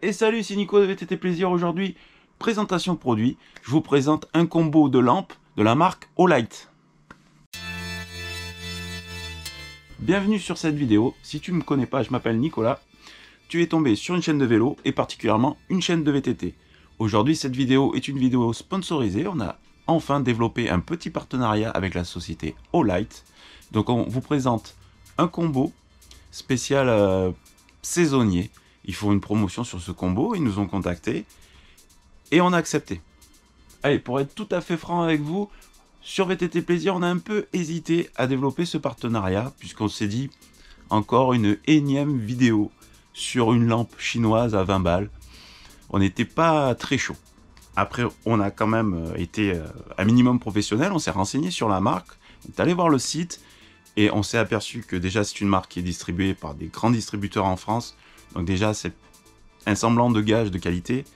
Et salut, c'est Nico de VTT Plaisir. Aujourd'hui, présentation produit. Je vous présente un combo de lampes de la marque Olight. Bienvenue sur cette vidéo. Si tu ne me connais pas, je m'appelle Nicolas. Tu es tombé sur une chaîne de vélo et particulièrement une chaîne de VTT. Aujourd'hui, cette vidéo est une vidéo sponsorisée. On a enfin développé un petit partenariat avec la société Olight. Donc on vous présente un combo spécial saisonnier. Ils font une promotion sur ce combo, ils nous ont contactés et on a accepté. Allez, pour être tout à fait franc avec vous, sur VTT Plaisir, on a un peu hésité à développer ce partenariat puisqu'on s'est dit encore une énième vidéo sur une lampe chinoise à 20 balles. On n'était pas très chaud. Après, on a quand même été un minimum professionnel, on s'est renseigné sur la marque, on est allé voir le site et on s'est aperçu que déjà c'est une marque qui est distribuée par des grands distributeurs en France. Donc déjà, c'est un semblant de gage de qualité.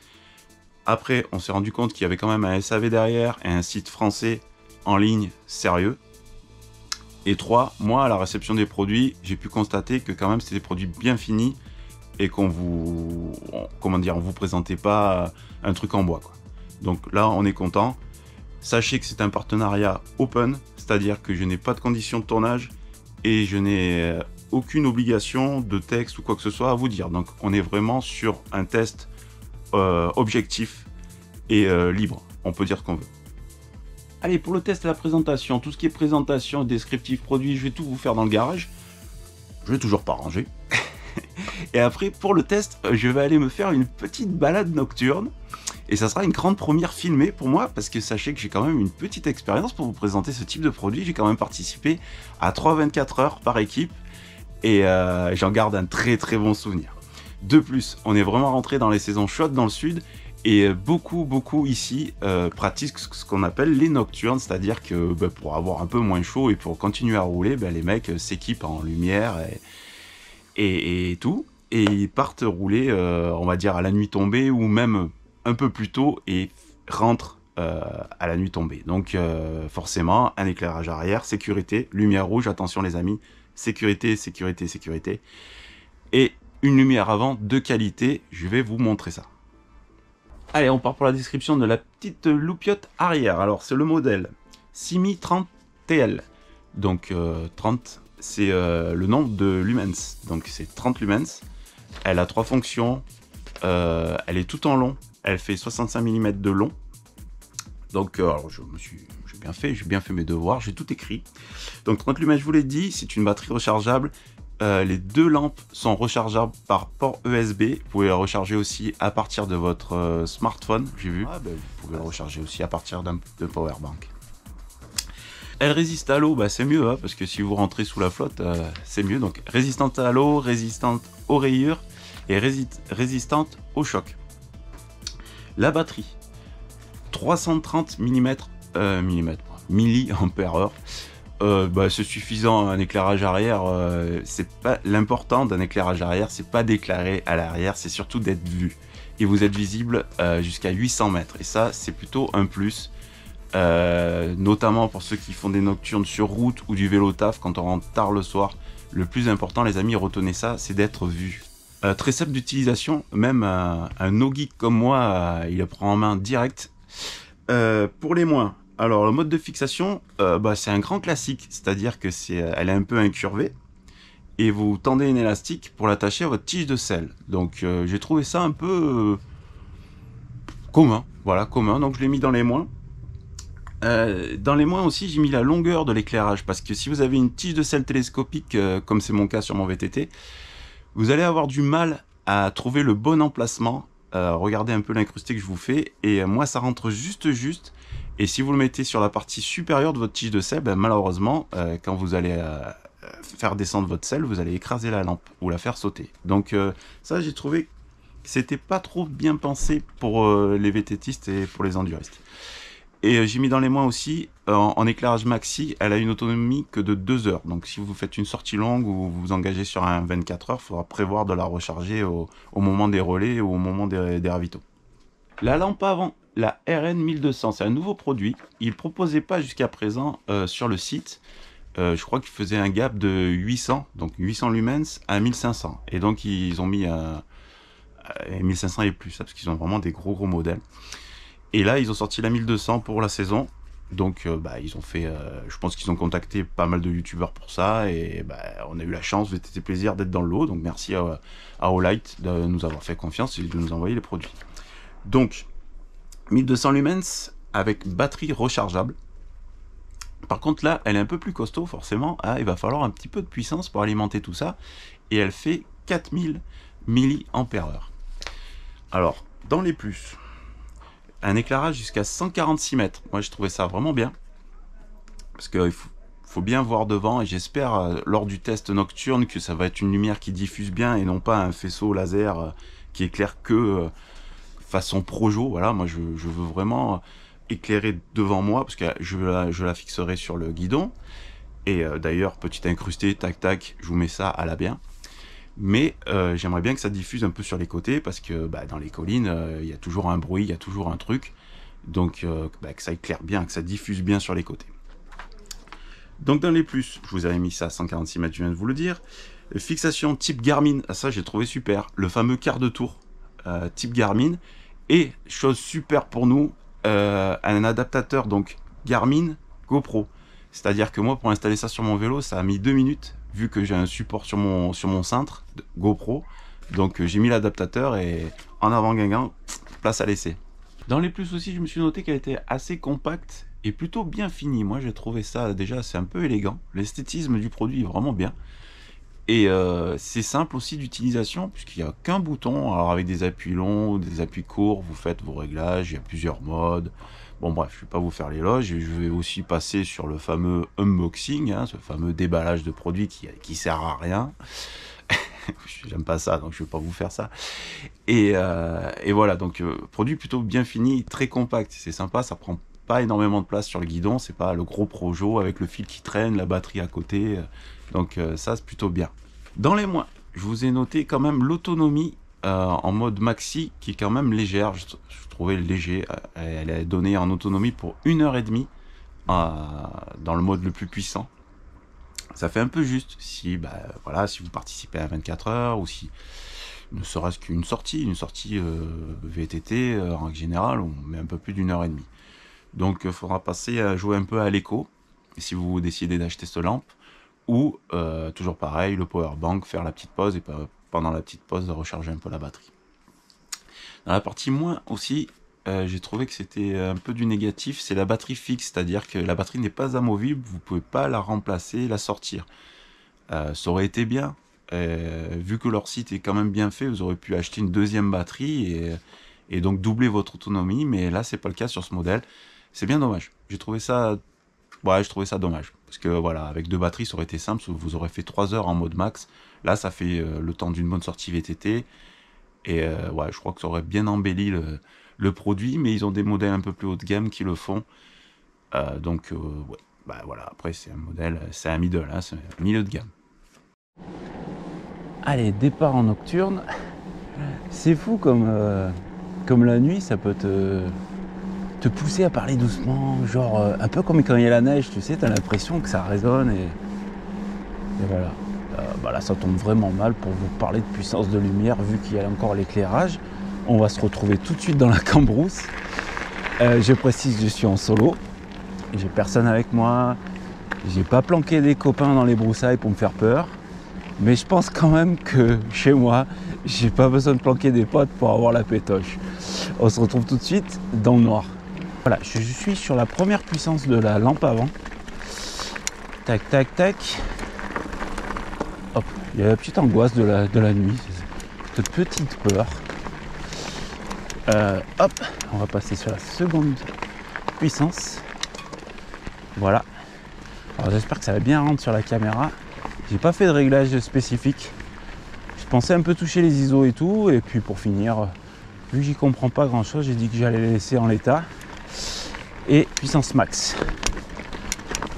Après, on s'est rendu compte qu'il y avait quand même un SAV derrière et un site français en ligne sérieux. Et 3, moi, à la réception des produits, j'ai pu constater que quand même c'était des produits bien finis et qu'on vous, on vous présentait pas un truc en bois, quoi. Donc là, on est content. Sachez que c'est un partenariat open, c'est-à-dire que je n'ai pas de conditions de tournage et je n'ai aucune obligation de texte ou quoi que ce soit à vous dire. Donc on est vraiment sur un test objectif et libre. On peut dire ce qu'on veut. Allez, pour le test et la présentation, tout ce qui est présentation, descriptif, produit, je vais tout vous faire dans le garage. Je vais toujours pas ranger. Et après, pour le test, je vais aller me faire une petite balade nocturne. Et ça sera une grande première filmée pour moi, parce que sachez que j'ai quand même une petite expérience pour vous présenter ce type de produit. J'ai quand même participé à 3 24 heures par équipe. Et j'en garde un très très bon souvenir. De plus, on est vraiment rentré dans les saisons chaudes dans le sud et beaucoup ici pratiquent ce qu'on appelle les nocturnes, c'est-à-dire que pour avoir un peu moins chaud et pour continuer à rouler, les mecs s'équipent en lumière et tout, et ils partent rouler, on va dire à la nuit tombée ou même un peu plus tôt et rentrent à la nuit tombée. Donc forcément, un éclairage arrière, sécurité, lumière rouge, attention les amis, sécurité, sécurité, sécurité. Et une lumière avant de qualité, je vais vous montrer ça. Allez, on part pour la description de la petite loupiote arrière. Alors, c'est le modèle Simi 30TL. Donc, 30, c'est le nombre de lumens. Donc, c'est 30 lumens. Elle a 3 fonctions. Elle est tout en long. Elle fait 65 mm de long. Donc, alors, j'ai bien fait mes devoirs, j'ai tout écrit. Donc 30 lumens, je vous l'ai dit, c'est une batterie rechargeable. Les deux lampes sont rechargeables par port USB. Vous pouvez la recharger aussi à partir de votre smartphone, j'ai vu. Vous pouvez la recharger aussi à partir d'un powerbank. Elle résiste à l'eau, c'est mieux, hein, parce que si vous rentrez sous la flotte, c'est mieux. Donc résistante à l'eau, résistante aux rayures et résistante au choc. La batterie, 330 milliampères-heure. C'est suffisant. Un éclairage arrière, c'est pas l'important d'un éclairage arrière, c'est pas d'éclairer à l'arrière, c'est surtout d'être vu. Et vous êtes visible jusqu'à 800 mètres. Et ça, c'est plutôt un plus. Notamment pour ceux qui font des nocturnes sur route ou du vélo taf quand on rentre tard le soir. Le plus important, les amis, retenez ça, c'est d'être vu. Très simple d'utilisation, même un no-geek comme moi, il le prend en main direct. Pour les moins, alors le mode de fixation, c'est un grand classique, c'est-à-dire que elle est un peu incurvée et vous tendez une élastique pour l'attacher à votre tige de selle. Donc j'ai trouvé ça un peu commun, voilà, commun, donc je l'ai mis dans les moins. Dans les moins aussi, j'ai mis la longueur de l'éclairage, parce que si vous avez une tige de selle télescopique, comme c'est mon cas sur mon VTT, vous allez avoir du mal à trouver le bon emplacement. Regardez un peu l'incrusté que je vous fais, et moi ça rentre juste, et si vous le mettez sur la partie supérieure de votre tige de selle, malheureusement quand vous allez faire descendre votre selle, vous allez écraser la lampe ou la faire sauter. Donc ça, j'ai trouvé que c'était pas trop bien pensé pour les VTTistes et pour les enduristes. Et j'ai mis dans les moins aussi, en éclairage maxi, elle a une autonomie que de 2 heures. Donc si vous faites une sortie longue ou vous vous engagez sur un 24 heures, il faudra prévoir de la recharger au moment des relais ou au moment des ravitaux. La lampe avant, la RN 1200, c'est un nouveau produit. Il ne proposait pas jusqu'à présent sur le site. Je crois qu'il faisait un gap de 800, donc 800 lumens à 1500. Et donc ils ont mis et 1500 et plus, parce qu'ils ont vraiment des gros modèles. Et là, ils ont sorti la 1200 pour la saison. Donc, ils ont fait, je pense qu'ils ont contacté pas mal de youtubeurs pour ça. Et on a eu la chance, VTT Plaisir, d'être dans le lot. Donc, merci à Olight de nous avoir fait confiance et de nous envoyer les produits. Donc, 1200 lumens avec batterie rechargeable. Par contre, là, elle est un peu plus costaud, forcément. Ah, il va falloir un petit peu de puissance pour alimenter tout ça. Et elle fait 4000 mAh. Alors, dans les plus, un éclairage jusqu'à 146 mètres. Moi, je trouvais ça vraiment bien. Parce qu'il faut bien voir devant. Et j'espère, lors du test nocturne, que ça va être une lumière qui diffuse bien et non pas un faisceau laser qui éclaire que façon projo. Voilà, moi, je veux vraiment éclairer devant moi parce que je la fixerai sur le guidon. Et d'ailleurs, petit incrusté, tac tac, je vous mets ça à la bien. Mais j'aimerais bien que ça diffuse un peu sur les côtés parce que dans les collines, il y a toujours un bruit, il y a toujours un truc. Donc que ça éclaire bien, que ça diffuse bien sur les côtés. Donc dans les plus, je vous avais mis ça à 146 mètres, je viens de vous le dire. Fixation type Garmin, ça j'ai trouvé super. Le fameux quart de tour type Garmin. Et chose super pour nous, un adaptateur donc Garmin GoPro. C'est-à-dire que moi, pour installer ça sur mon vélo, ça a mis 2 minutes, vu que j'ai un support sur mon cintre GoPro. Donc j'ai mis l'adaptateur et en avant Guingamp, place à laisser. Dans les plus aussi, je me suis noté qu'elle était assez compacte et plutôt bien finie. Moi, j'ai trouvé ça déjà, c'est un peu élégant. L'esthétisme du produit est vraiment bien. Et c'est simple aussi d'utilisation puisqu'il n'y a qu'un bouton. Alors avec des appuis longs, des appuis courts, vous faites vos réglages, il y a plusieurs modes. Bon bref, je ne vais pas vous faire l'éloge, je vais aussi passer sur le fameux unboxing, ce fameux déballage de produits qui sert à rien. J'aime pas ça, donc je ne vais pas vous faire ça. Et voilà, donc produit plutôt bien fini, très compact, c'est sympa, ça prend pas énormément de place sur le guidon, c'est pas le gros projo avec le fil qui traîne, la batterie à côté, donc ça c'est plutôt bien. Dans les moins, je vous ai noté quand même l'autonomie en mode maxi qui est quand même légère, je trouvais léger, elle est donnée en autonomie pour 1h30 dans le mode le plus puissant. Ça fait un peu juste si, voilà, si vous participez à 24 heures ou si ne serait-ce qu'une sortie VTT en règle générale, on met un peu plus d'1h30. Donc il faudra passer à jouer un peu à l'écho si vous décidez d'acheter cette lampe. Ou toujours pareil, le power bank, faire la petite pause et pendant la petite pause de recharger un peu la batterie. Dans la partie moins aussi, j'ai trouvé que c'était un peu du négatif, c'est la batterie fixe, c'est-à-dire que la batterie n'est pas amovible, vous ne pouvez pas la remplacer, la sortir. Ça aurait été bien, vu que leur site est quand même bien fait, vous aurez pu acheter une deuxième batterie et donc doubler votre autonomie, mais là c'est pas le cas sur ce modèle. C'est bien dommage, j'ai trouvé ça... Ouais, je trouvais ça dommage. Parce que voilà, avec 2 batteries, ça aurait été simple. Vous aurez fait 3 heures en mode max. Là, ça fait le temps d'une bonne sortie VTT. Et ouais, je crois que ça aurait bien embelli le produit. Mais ils ont des modèles un peu plus haut de gamme qui le font. Donc, ouais. Voilà, après, c'est un modèle, c'est un middle, hein, c'est un milieu de gamme. Allez, départ en nocturne. C'est fou comme la nuit, ça peut te pousser à parler doucement, genre un peu comme quand il y a la neige, tu sais, t'as l'impression que ça résonne et voilà. Là ça tombe vraiment mal pour vous parler de puissance de lumière vu qu'il y a encore l'éclairage. On va se retrouver tout de suite dans la cambrousse. Je précise, je suis en solo, j'ai personne avec moi, j'ai pas planqué des copains dans les broussailles pour me faire peur, mais je pense quand même que chez moi, j'ai pas besoin de planquer des potes pour avoir la pétoche. On se retrouve tout de suite dans le noir. Voilà, je suis sur la première puissance de la lampe avant. Tac, tac, tac. Hop, il y a la petite angoisse de la nuit, cette petite peur. Hop, on va passer sur la seconde puissance. Voilà. Alors j'espère que ça va bien rendre sur la caméra. J'ai pas fait de réglage spécifique. Je pensais un peu toucher les ISO et tout, et puis pour finir, vu que j'y comprends pas grand chose, j'ai dit que j'allais les laisser en l'état. Et puissance max.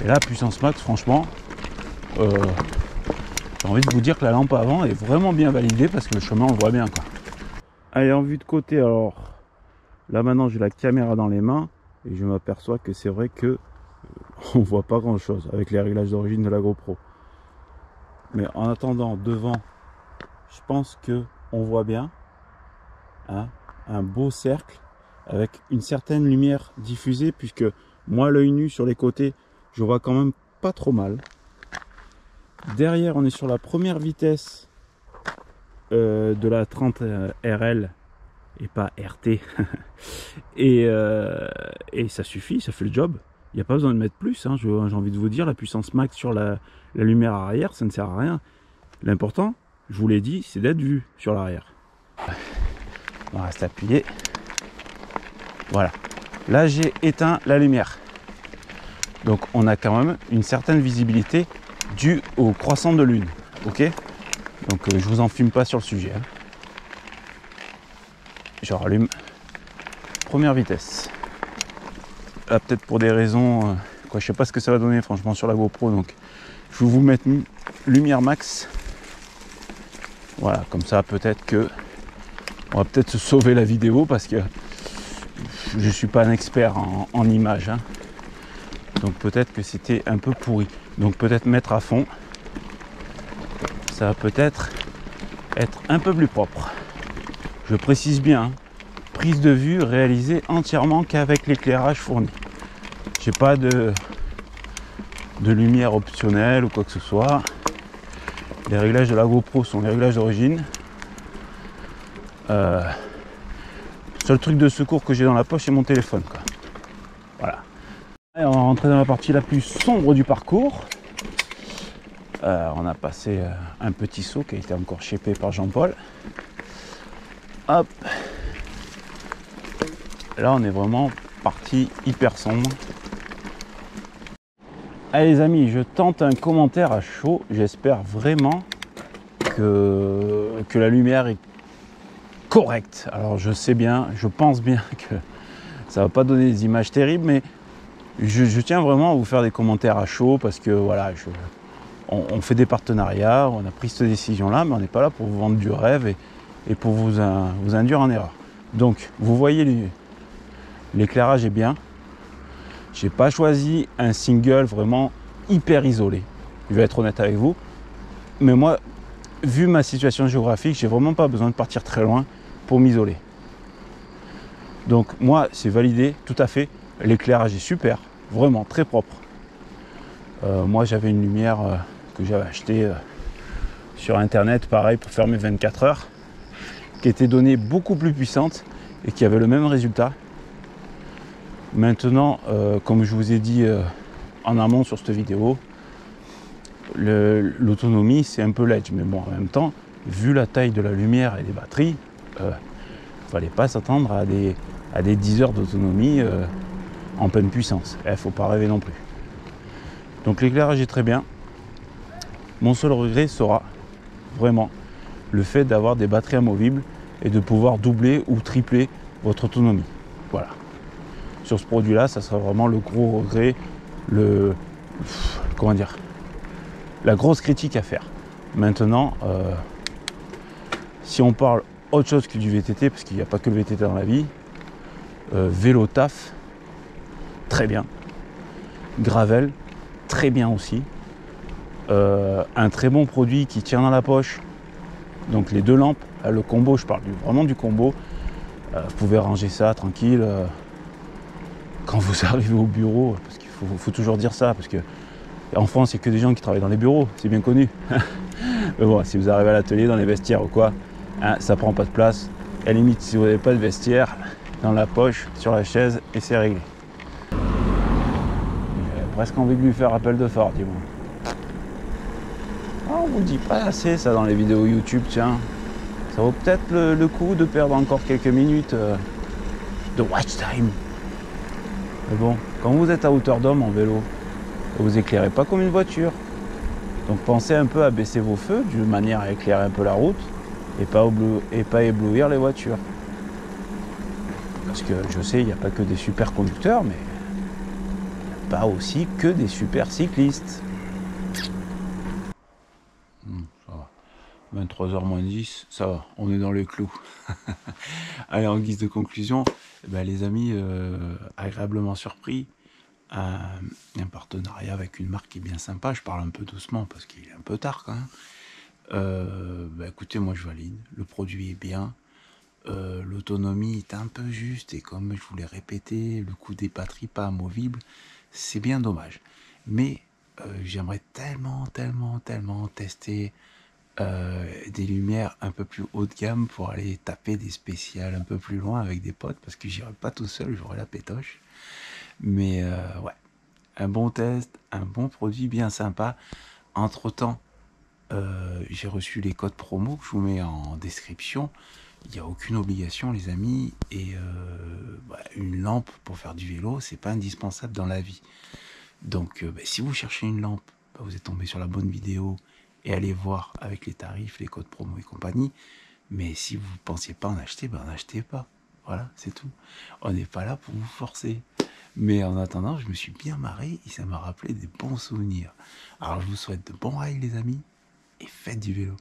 Et là, puissance max, franchement, j'ai envie de vous dire que la lampe avant est vraiment bien validée parce que le chemin, on le voit bien, quoi. Allez, en vue de côté, alors là maintenant j'ai la caméra dans les mains et je m'aperçois que c'est vrai que on voit pas grand chose avec les réglages d'origine de la GoPro. Mais en attendant, devant, je pense que on voit bien. hein, un beau cercle avec une certaine lumière diffusée, puisque moi l'œil nu sur les côtés je vois quand même pas trop mal. Derrière on est sur la première vitesse de la 30 RL et pas RT et ça suffit, ça fait le job. Il n'y a pas besoin de mettre plus, hein. J'ai envie de vous dire, la puissance max sur la lumière arrière, ça ne sert à rien. L'important, je vous l'ai dit, c'est d'être vu sur l'arrière. On reste appuyé. Voilà. Là, j'ai éteint la lumière. Donc, on a quand même une certaine visibilité due au croissant de lune. Ok? Donc, je vous en filme pas sur le sujet, hein. Je rallume. Première vitesse. Là, peut-être pour des raisons... je sais pas ce que ça va donner, franchement, sur la GoPro. Donc, je vais vous mettre une lumière max. Voilà, comme ça, peut-être que... on va peut-être se sauver la vidéo, parce que je suis pas un expert en images, hein. Donc, peut-être que c'était un peu pourri. Donc, peut-être mettre à fond. Ça va peut-être être un peu plus propre. Je précise bien, hein, prise de vue réalisée entièrement qu'avec l'éclairage fourni. J'ai pas de lumière optionnelle ou quoi que ce soit. Les réglages de la GoPro sont les réglages d'origine. Seul truc de secours que j'ai dans la poche, c'est mon téléphone, quoi. Voilà. Et on va rentrer dans la partie la plus sombre du parcours. On a passé un petit saut qui a été encore shapé par Jean-Paul. Hop. Là, on est vraiment parti hyper sombre. Allez les amis, je tente un commentaire à chaud. J'espère vraiment que la lumière est correcte. Alors je sais bien, je pense bien que ça va pas donner des images terribles, mais je tiens vraiment à vous faire des commentaires à chaud, parce que voilà, on fait des partenariats, on a pris cette décision-là, mais on n'est pas là pour vous vendre du rêve et pour vous induire en erreur. Donc, vous voyez, l'éclairage est bien. J'ai pas choisi un single vraiment hyper isolé. Je vais être honnête avec vous. Mais moi, vu ma situation géographique, j'ai vraiment pas besoin de partir très loin pour m'isoler. Donc, moi, c'est validé, tout à fait. L'éclairage est super, vraiment très propre. Moi, j'avais une lumière que j'avais achetée sur internet, pareil, pour faire mes 24 heures, qui était donnée beaucoup plus puissante et qui avait le même résultat. Maintenant, comme je vous ai dit en amont sur cette vidéo, l'autonomie c'est un peu l'edge, mais bon, en même temps, vu la taille de la lumière et des batteries, fallait pas s'attendre à des 10 heures d'autonomie en pleine puissance. Faut pas rêver non plus. Donc l'éclairage est très bien. Mon seul regret sera vraiment le fait d'avoir des batteries amovibles et de pouvoir doubler ou tripler votre autonomie. Voilà. Sur ce produit-là, ça sera vraiment le gros regret, comment dire, la grosse critique à faire. Maintenant, si on parle autre chose que du VTT, parce qu'il n'y a pas que le VTT dans la vie, vélo taf, très bien. Gravel, très bien aussi. Un très bon produit qui tient dans la poche. Donc les deux lampes, le combo, je parle vraiment du combo. Vous pouvez ranger ça tranquille. Quand vous arrivez au bureau, parce qu'il faut toujours dire ça, parce que en France, il n'y a que des gens qui travaillent dans les bureaux, c'est bien connu. Mais bon, si vous arrivez à l'atelier, dans les vestiaires ou quoi, hein, ça prend pas de place. À la limite, si vous n'avez pas de vestiaire, dans la poche, sur la chaise, et c'est réglé. J'ai presque envie de lui faire appel de phare, dis-moi. Oh, on vous le dit pas assez ça dans les vidéos YouTube, tiens. Ça vaut peut-être le coup de perdre encore quelques minutes de watch time. Mais bon, quand vous êtes à hauteur d'homme en vélo, vous éclairez pas comme une voiture. Donc pensez un peu à baisser vos feux de manière à éclairer un peu la route et pas éblouir les voitures. Parce que je sais, il n'y a pas que des super conducteurs, mais pas aussi que des super cyclistes. Ça va. 23h moins 10, ça va, on est dans les clous. Allez, en guise de conclusion, les amis, agréablement surpris. Un partenariat avec une marque qui est bien sympa. Je parle un peu doucement parce qu'il est un peu tard quand même. Écoutez, moi je valide. Le produit est bien. l'autonomie est un peu juste et comme je vous l'ai répété, le coût des batteries pas amovibles, c'est bien dommage. Mais j'aimerais tellement tester des lumières un peu plus haut de gamme pour aller taper des spéciales un peu plus loin avec des potes parce que j'irai pas tout seul, j'aurai la pétoche. Mais ouais, un bon test, un bon produit bien sympa. Entre temps, j'ai reçu les codes promo que je vous mets en description. Il n'y a aucune obligation, les amis, et une lampe pour faire du vélo, c'est pas indispensable dans la vie. Donc, si vous cherchez une lampe, vous êtes tombé sur la bonne vidéo et allez voir avec les tarifs, les codes promo et compagnie. Mais si vous ne pensiez pas en acheter, n'achetez pas. Voilà, c'est tout. On n'est pas là pour vous forcer. Mais en attendant, je me suis bien marré et ça m'a rappelé des bons souvenirs. Alors, je vous souhaite de bons rails, les amis, et faites du vélo.